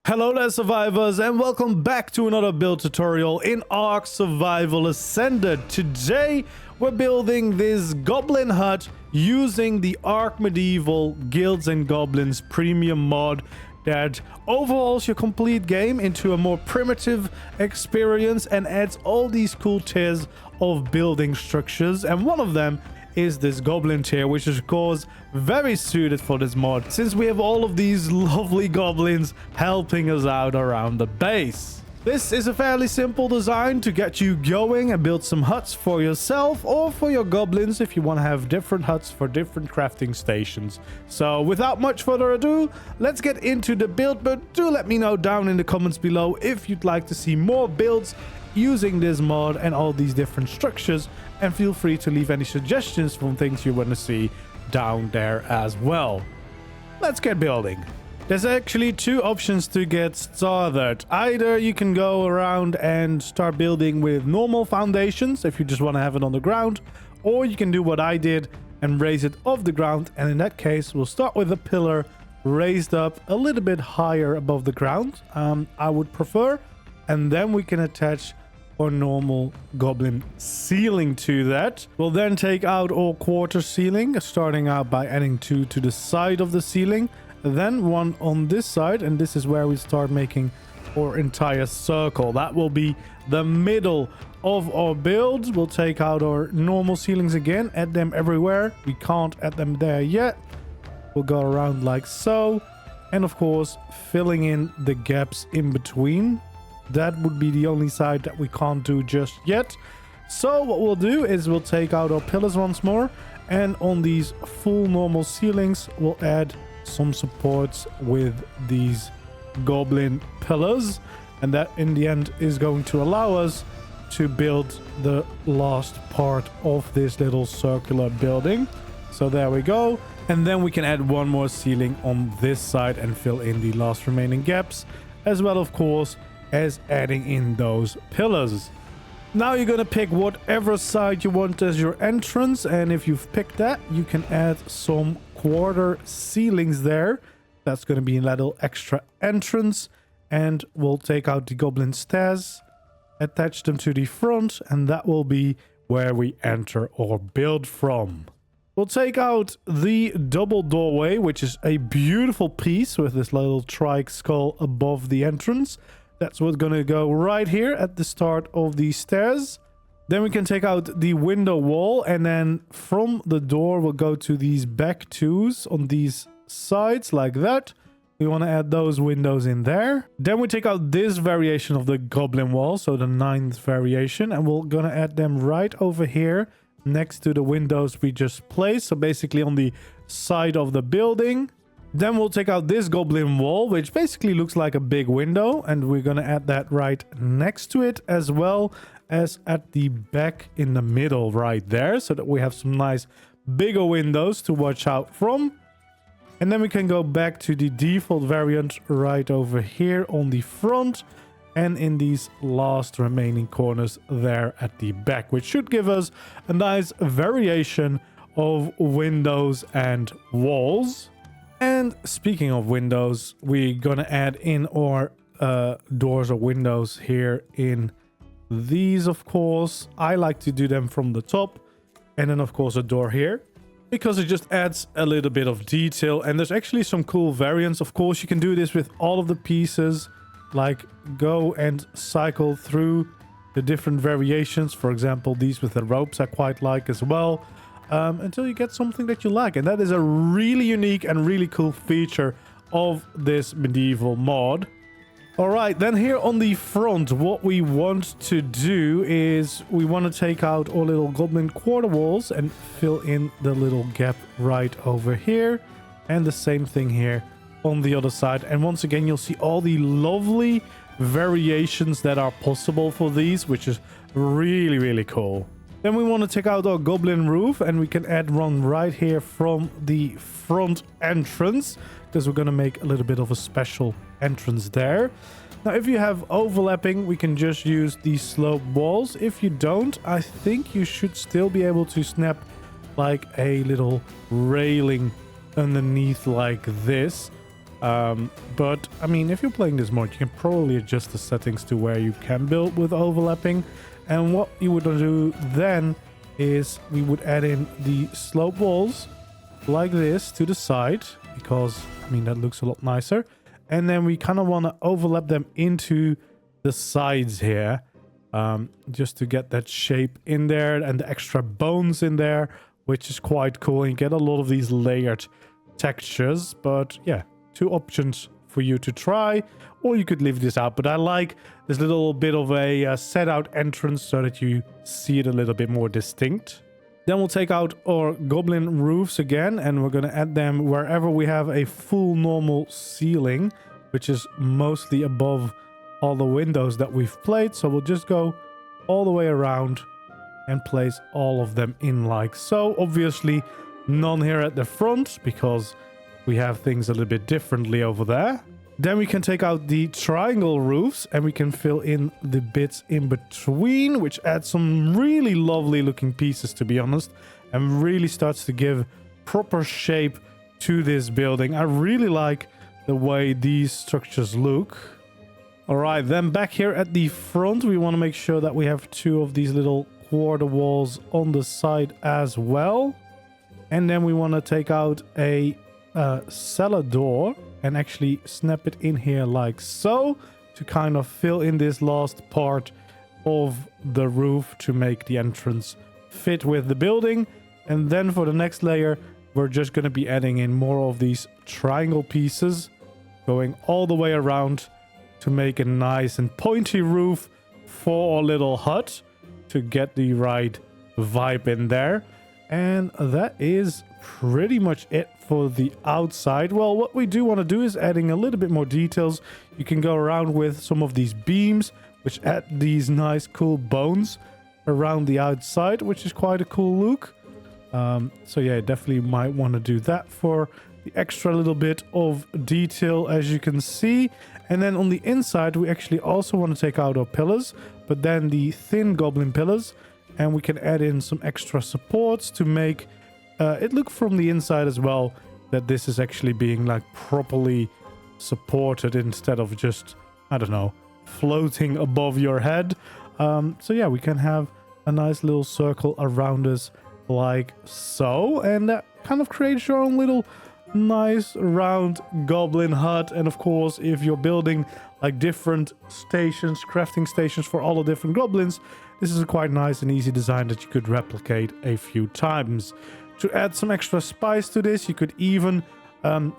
Hello there survivors, and welcome back to another build tutorial in ARK Survival Ascended. Today we're building this Goblin Hut using the ARK Medieval Guilds and Goblins premium mod that overhauls your complete game into a more primitive experience and adds all these cool tiers of building structures, and one of them is this goblin tier, which is of course very suited for this mod since we have all of these lovely goblins helping us out around the base. This is a fairly simple design to get you going and build some huts for yourself or for your goblins if you want to have different huts for different crafting stations. So without much further ado, let's get into the build, but do let me know down in the comments below if you'd like to see more builds using this mod and all these different structures, and feel free to leave any suggestions from things you want to see down there as well. Let's get building. There's actually two options to get started. Either you can go around and start building with normal foundations if you just want to have it on the ground, or you can do what I did and raise it off the ground, and in that case we'll start with a pillar raised up a little bit higher above the ground, I would prefer, and then we can attach our normal goblin ceiling to that. We'll then take out our quarter ceiling, starting out by adding two to the side of the ceiling, then one on this side, and this is where we start making our entire circle. That will be the middle of our build. We'll take out our normal ceilings again, add them everywhere. We can't add them there yet. We'll go around like so, and of course filling in the gaps in between. That would be the only side that we can't do just yet. So what we'll do is we'll take out our pillars once more, and on these full normal ceilings we'll add some supports with these goblin pillars, and that in the end is going to allow us to build the last part of this little circular building. So there we go, and then we can add one more ceiling on this side and fill in the last remaining gaps, as well of course as adding in those pillars. Now you're gonna pick whatever side you want as your entrance, and if you've picked that, you can add some quarter ceilings there. That's gonna be a little extra entrance, and we'll take out the goblin stairs, attach them to the front, and that will be where we enter or build from. We'll take out the double doorway, which is a beautiful piece with this little trike skull above the entrance. That's what's gonna go right here at the start of these stairs. Then we can take out the window wall, and then from the door we'll go to these back twos on these sides like that. We want to add those windows in there. Then we take out this variation of the goblin wall, so the 9th variation, and we're gonna add them right over here next to the windows we just placed, so basically on the side of the building. Then we'll take out this goblin wall, which basically looks like a big window, and we're gonna add that right next to it, as well as at the back in the middle right there, so that we have some nice bigger windows to watch out from. And then we can go back to the default variant right over here on the front and in these last remaining corners there at the back, which should give us a nice variation of windows and walls. And speaking of windows, we're gonna add in our doors or windows here in these, of course. I like to do them from the top, and then of course a door here, because it just adds a little bit of detail. And there's actually some cool variants. Of course, you can do this with all of the pieces, like go and cycle through the different variations. For example, these with the ropes I quite like as well. Until you get something that you like, and that is a really unique and really cool feature of this medieval mod. All right, then here on the front, what we want to do is we want to take out our little goblin quarter walls and fill in the little gap right over here, and the same thing here on the other side. And once again, you'll see all the lovely variations that are possible for these, which is really cool. Then we want to take out our goblin roof, and we can add one right here from the front entrance, because we're going to make a little bit of a special entrance there. Now, if you have overlapping, we can just use these slope walls. If you don't, I think you should still be able to snap like a little railing underneath like this. But I mean, if you're playing this mod, you can probably adjust the settings to where you can build with overlapping. And what you would do then is we would add in the slope walls like this to the side, because I mean that looks a lot nicer. And then we kind of want to overlap them into the sides here, just to get that shape in there and the extra bones in there, which is quite cool. And you get a lot of these layered textures. But yeah, two options for you to try, or you could leave this out. But I like this little bit of a set out entrance so that you see it a little bit more distinct. Then we'll take out our goblin roofs again, and we're going to add them wherever we have a full normal ceiling, which is mostly above all the windows that we've played. So we'll just go all the way around and place all of them in like so. Obviously none here at the front because we have things a little bit differently over there. Then we can take out the triangle roofs and we can fill in the bits in between, which adds some really lovely looking pieces, to be honest, and really starts to give proper shape to this building. I really like the way these structures look. All right, then back here at the front, we want to make sure that we have two of these little quarter walls on the side as well. And then we want to take out a cellar door and actually snap it in here like so to kind of fill in this last part of the roof to make the entrance fit with the building. And then for the next layer, we're just going to be adding in more of these triangle pieces going all the way around to make a nice and pointy roof for our little hut to get the right vibe in there. And that is pretty much it for the outside. Well, what we do want to do is adding a little bit more details. You can go around with some of these beams, which add these nice cool bones around the outside, which is quite a cool look. So yeah, definitely might want to do that for the extra little bit of detail, as you can see. And then on the inside, we actually also want to take out our pillars, but then the thin goblin pillars, and we can add in some extra supports to make it look from the inside as well that this is actually being like properly supported instead of just, I don't know, floating above your head. So yeah, we can have a nice little circle around us like so, and that kind of creates your own little nice round goblin hut. And of course, if you're building like different stations, crafting stations for all the different goblins, this is a quite nice and easy design that you could replicate a few times. To add some extra spice to this, you could even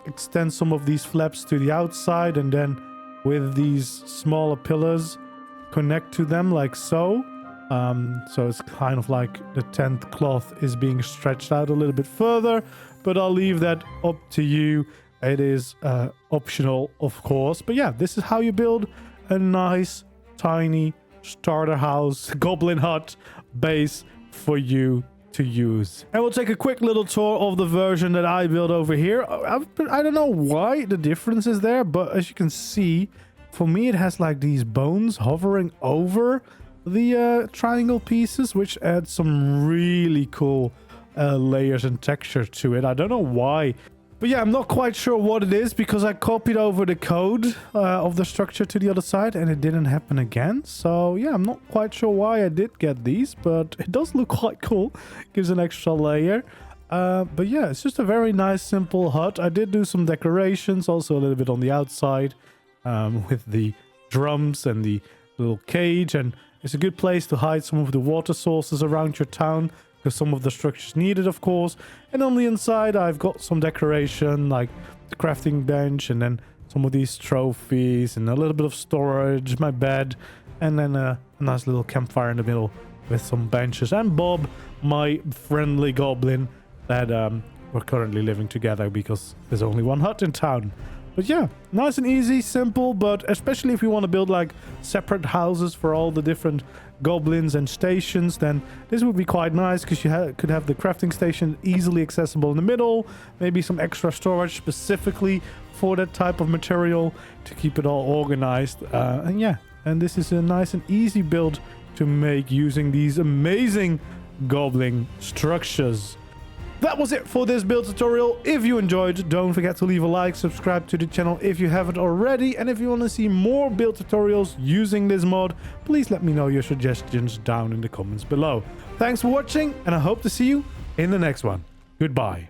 extend some of these flaps to the outside, and then with these smaller pillars connect to them like so. So it's kind of like the tent cloth is being stretched out a little bit further, but I'll leave that up to you. It is optional, of course. But yeah, this is how you build a nice, tiny starter house, goblin hut base for you to use. And we'll take a quick little tour of the version that I built over here. I don't know why the difference is there, but as you can see, for me it has like these bones hovering over the triangle pieces, which adds some really cool layers and texture to it. I don't know why, but yeah, I'm not quite sure what it is, because I copied over the code of the structure to the other side and it didn't happen again. So yeah, I'm not quite sure why I did get these, but it does look quite cool. Gives an extra layer. But yeah, it's just a very nice, simple hut. I did do some decorations also a little bit on the outside with the drums and the little cage, and it's a good place to hide some of the water sources around your town, because some of the structures need it, of course. And on the inside, I've got some decoration, like the crafting bench, and then some of these trophies, and a little bit of storage, my bed, and then a nice little campfire in the middle with some benches. And Bob, my friendly goblin, that we're currently living together because there's only one hut in town. But yeah, nice and easy, simple, but especially if you want to build like separate houses for all the different goblins and stations, then this would be quite nice, because you could have the crafting station easily accessible in the middle, maybe some extra storage specifically for that type of material to keep it all organized. And yeah, and this is a nice and easy build to make using these amazing goblin structures. That was it for this build tutorial. If you enjoyed, don't forget to leave a like, subscribe to the channel if you haven't already, and if you want to see more build tutorials using this mod, please let me know your suggestions down in the comments below. Thanks for watching, and I hope to see you in the next one. Goodbye.